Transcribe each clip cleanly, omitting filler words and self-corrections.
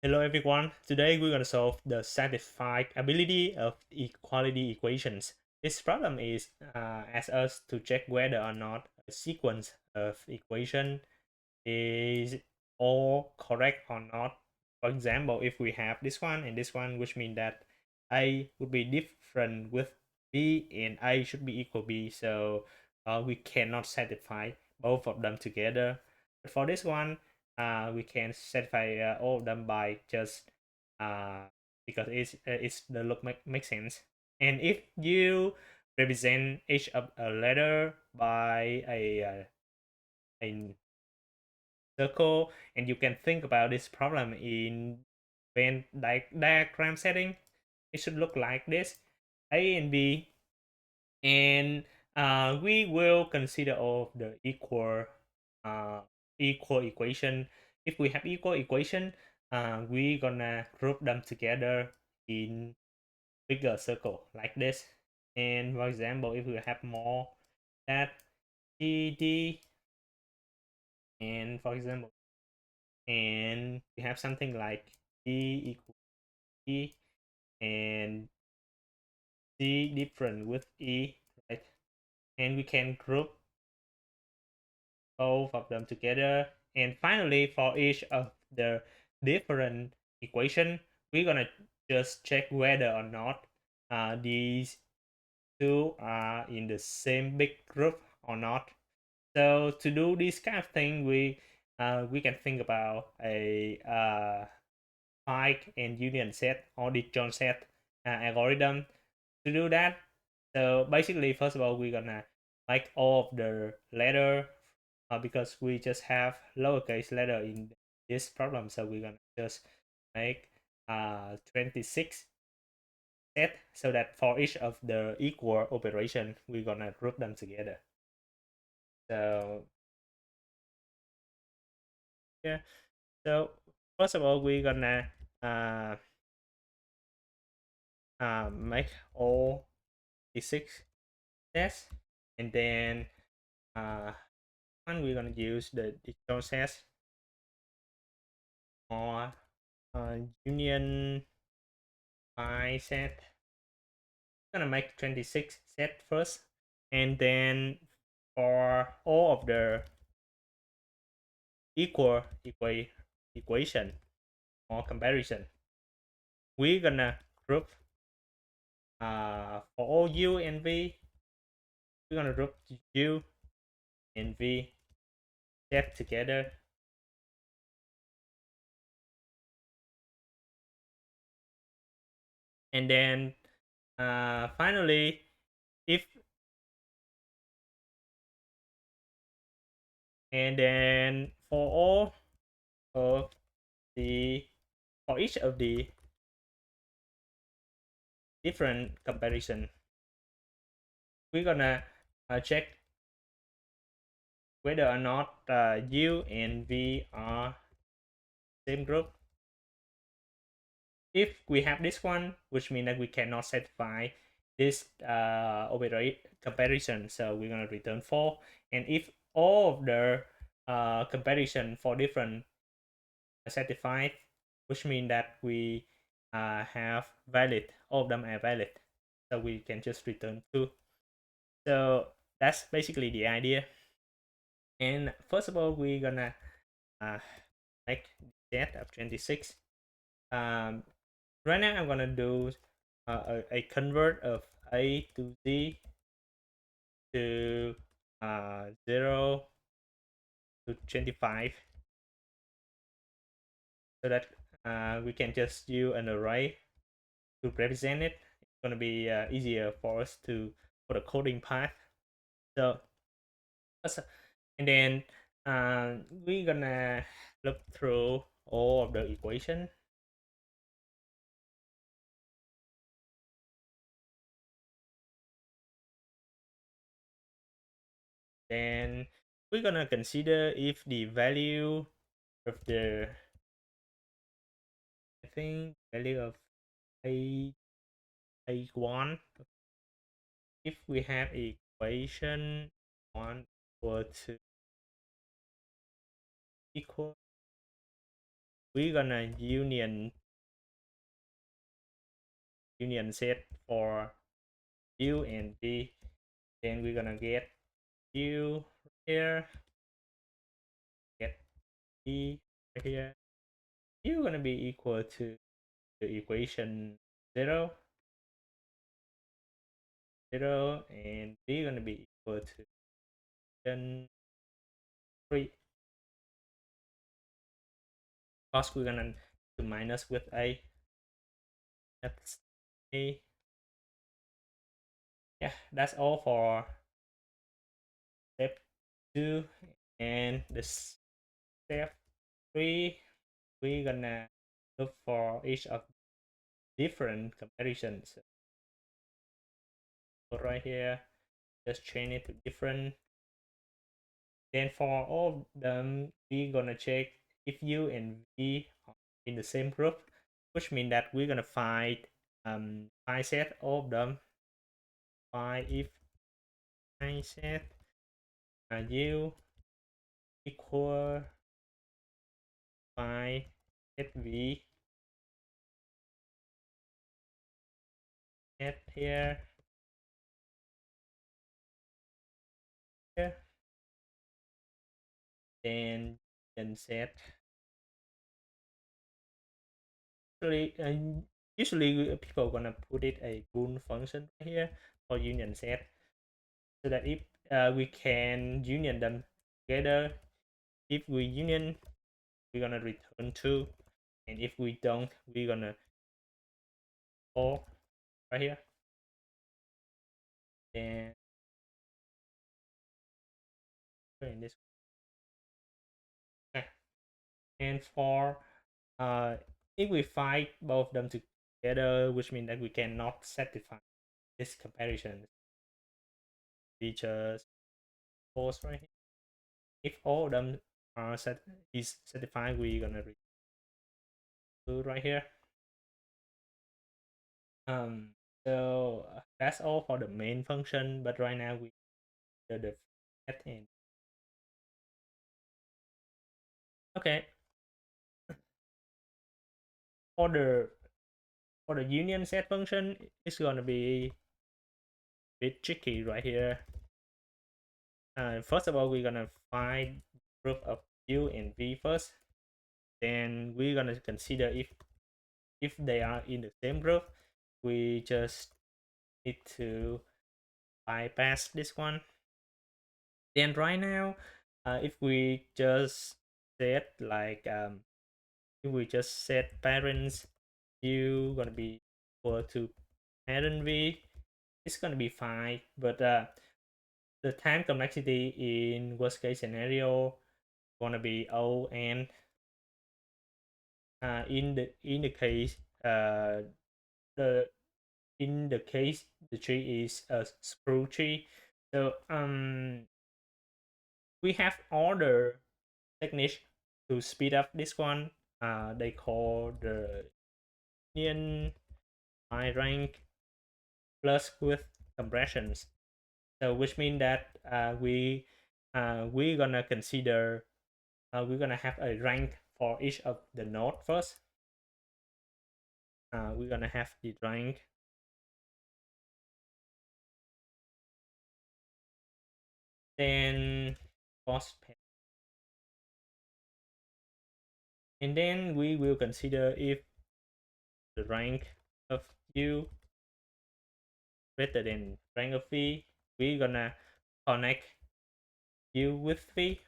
Hello everyone. Today we're going to solve the satisfiability of equality equations. This problem is asks us to check whether or not a sequence of equation is all correct or not. For example, if we have this one and this one, which means that A would be different with B and A should be equal B, so we cannot satisfy both of them together. But for this one, we can satisfy all of them by just uh, because it's the look makes sense. And if you represent each of a letter by a circle, and you can think about this problem in Venn diagram setting, it should look like this: A and B, and we will consider all of the uh, equal equation. If we have equal equation, we gonna group them together in bigger circle like this. And for example, if we have more that GD, and for example, and we have something like D equal E and D different with E, right? And we can group both of them together. And finally, for each of the different equation, we're gonna just check whether or not these two are in the same big group or not. So to do this kind of thing, we can think about a spike and union set or disjoint set algorithm to do that. So basically, first of all, we're gonna make all of the letter because we just have lowercase letter in this problem. So we're gonna just make 26 set so that for each of the equal operation, we're gonna group them together. So yeah. So first of all, we're gonna uh, make all the six sets, and then uh, one we're gonna use the digital sets or union by set. I'm gonna make 26 set first, and then for all of the equation or comparison, we're gonna group for all u and v. We're gonna group u and v set together, and then finally, if and then for all of the for each of the different comparison, we're gonna check whether or not u and v are same group. If we have this one, which means that we cannot satisfy this operate comparison, so we're gonna return 4. And if all of the comparison for different satisfied, which means that we have valid, all of them are valid, so we can just return 2. So that's basically the idea. And first of all, we're gonna uh, make set of 26. um, right now I'm gonna do a convert of a to z to 0 to 25, so that we can just use an array to represent it. It's gonna be easier for us to for the coding part. So and then we're gonna look through all of the equation. Then we're gonna consider if the value of the I think value of a one, if we have equation 1 equal to equal we're gonna union set for u and v. Then we're gonna get u here, get v right here. U gonna be equal to the equation 0, 0, and v gonna be equal to equation 3. Of course, we're gonna do minus with a. That's a. Yeah, that's all for step 2. And the step 3, we're gonna look for each of different comparisons. So right here, just change it to different. Then for all of them, we're gonna check if u and v are in the same group, which means that we're gonna find set all of them. Find if set u equal set v set here, then set. Usually people gonna put it a bool function here for union set, so that if we can union them together, if we union, we're gonna return 2, and if we don't, we're gonna 4 right here. And in this, okay. And for if we find both of them together, which means that we cannot satisfy this comparison, we just pause right here. If all of them are satisfied, we're gonna do right here. So that's all for the main function, but right now we do the end. Okay. For the union set function, it's gonna be a bit tricky right here. First of all, we're gonna find group of u and v first. Then we're gonna consider if they are in the same group. We just need to bypass this one. Then right now, if we just set like if we just set parents u gonna be equal to parent v, it's gonna be fine. But the time complexity in worst case scenario gonna be O, and in the case the in the case the tree is a screw tree. So we have other techniques to speed up this one. They call the union by rank plus with compressions. So which means that we're gonna consider we're gonna have a rank for each of the node first. We're gonna have the rank, then cost, and then we will consider if the rank of u greater than rank of v. We're gonna connect u with v.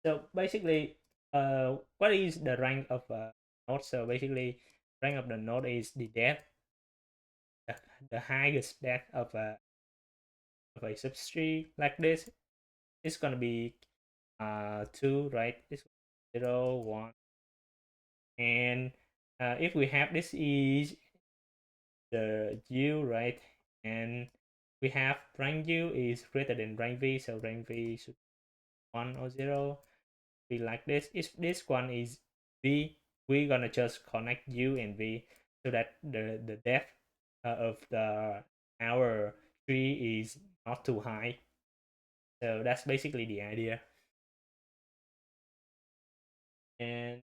So basically, what is the rank of a node? So basically, rank of the node is the depth, the highest depth of a subtree like this. It's gonna be 2, right? It's 0, 1, and if we have this is the u, right? And we have rank u is greater than rank v, so rank v should 1 or 0. Be like this. If this one is v, we're gonna just connect u and v so that the depth of the our tree is not too high. So that's basically the idea. And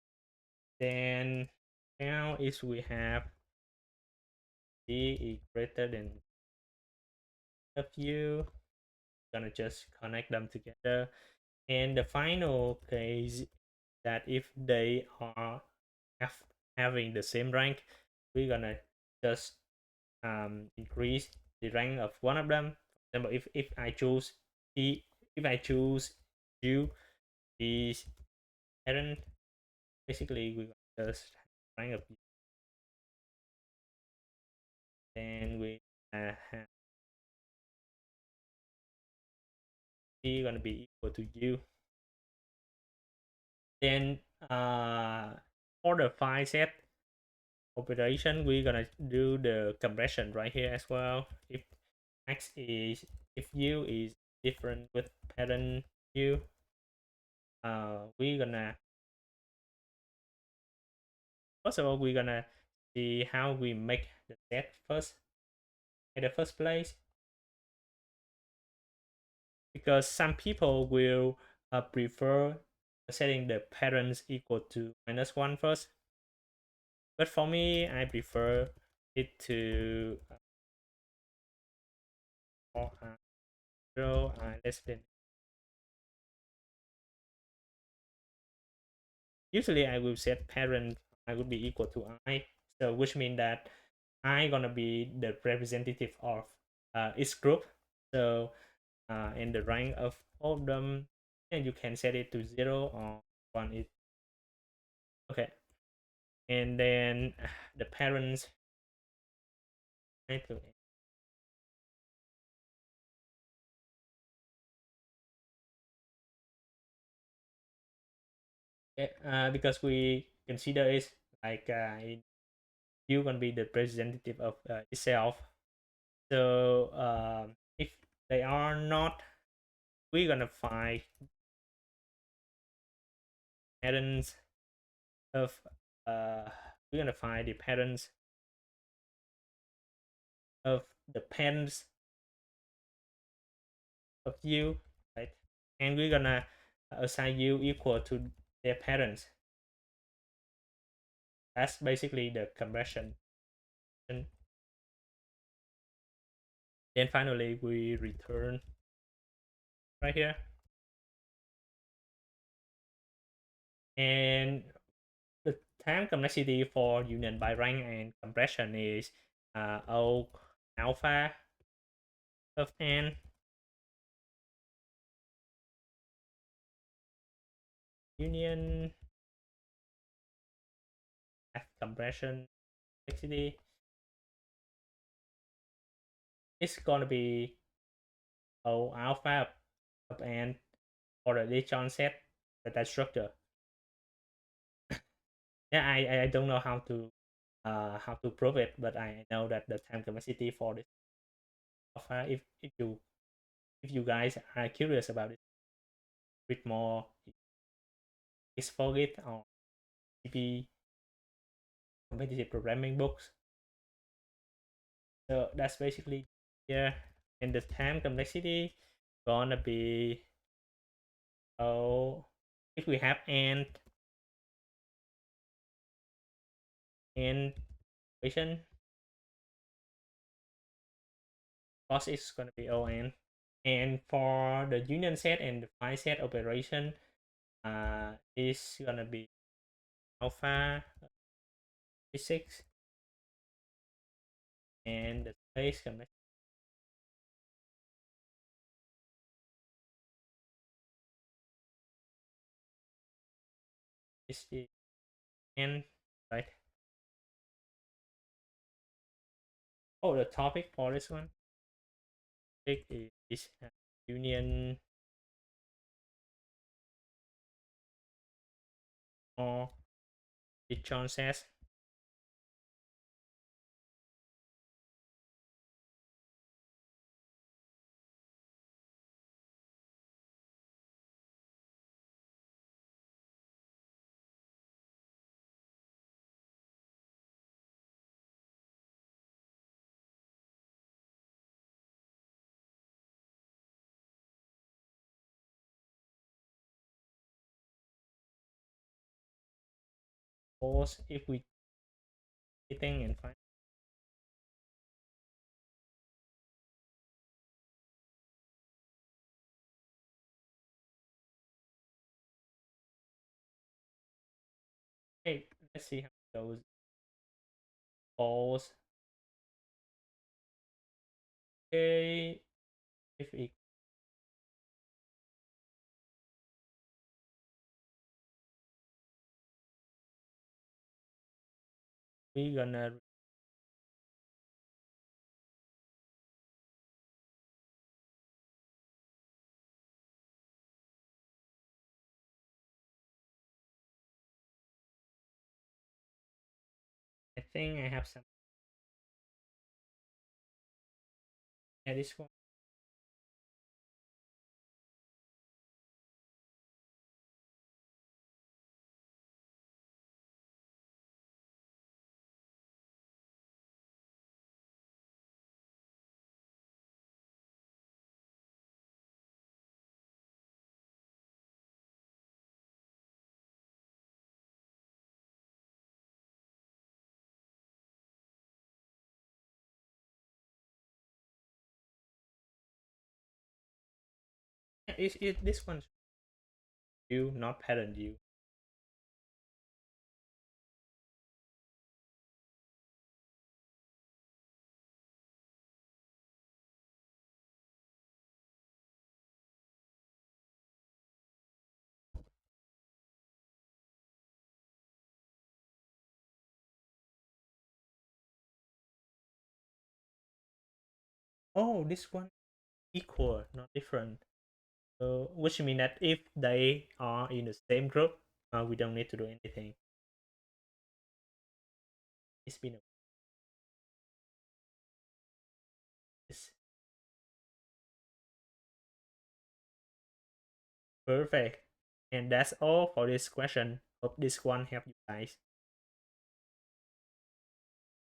then now is we have d is greater than a few, gonna just connect them together. And the final case that if they are have, having the same rank, we're gonna just increase the rank of one of them. For example, if I choose the if I choose you is parent, basically we just rank of you. Then we have c gonna be equal to you. Then for the file set operation, we're gonna do the compression right here as well. If x is if u is different with parent u, we're gonna first of all we're gonna see how we make the set first in the first place, because some people will prefer setting the parents equal to -1 first, but for me I prefer it to zero less than. Usually I will set parent I would be equal to I, so which means that I gonna be the representative of each group. So in the rank of all of them, and you can set it to 0 or 1 is okay. And then the parents because we consider it like you gonna be the representative of itself. So if they are not, we're gonna find patterns of we're gonna find the patterns of the parents of you, right? And we're gonna assign you equal to their parents. That's basically the compression. And then finally we return right here. And the time complexity for union by rank and compression is O alpha of n union at compression complexity is gonna be O alpha of n for the Disjoint set that structure. Yeah, I don't know how to prove it, but I know that the time complexity for this alpha, if you guys are curious about it, read more is forget or CP competitive programming books. So that's basically, yeah. And the time complexity gonna be, oh, if we have and equation, cost is gonna be on. And for the union set and the phi set operation, is gonna be alpha physics, and the space complexity is the n, right? Oh, the topic for this one is union or Disjoint sets. Suppose if we think and find, hey, let's see how it goes. False. Okay, if it, we gonna, I think I have some. Yeah, this one. Yeah, this one you, not parent you. Oh, this one equal, not different. So, which means that if they are in the same group, we don't need to do anything. It's been it's perfect. And that's all for this question. Hope this one helped you guys.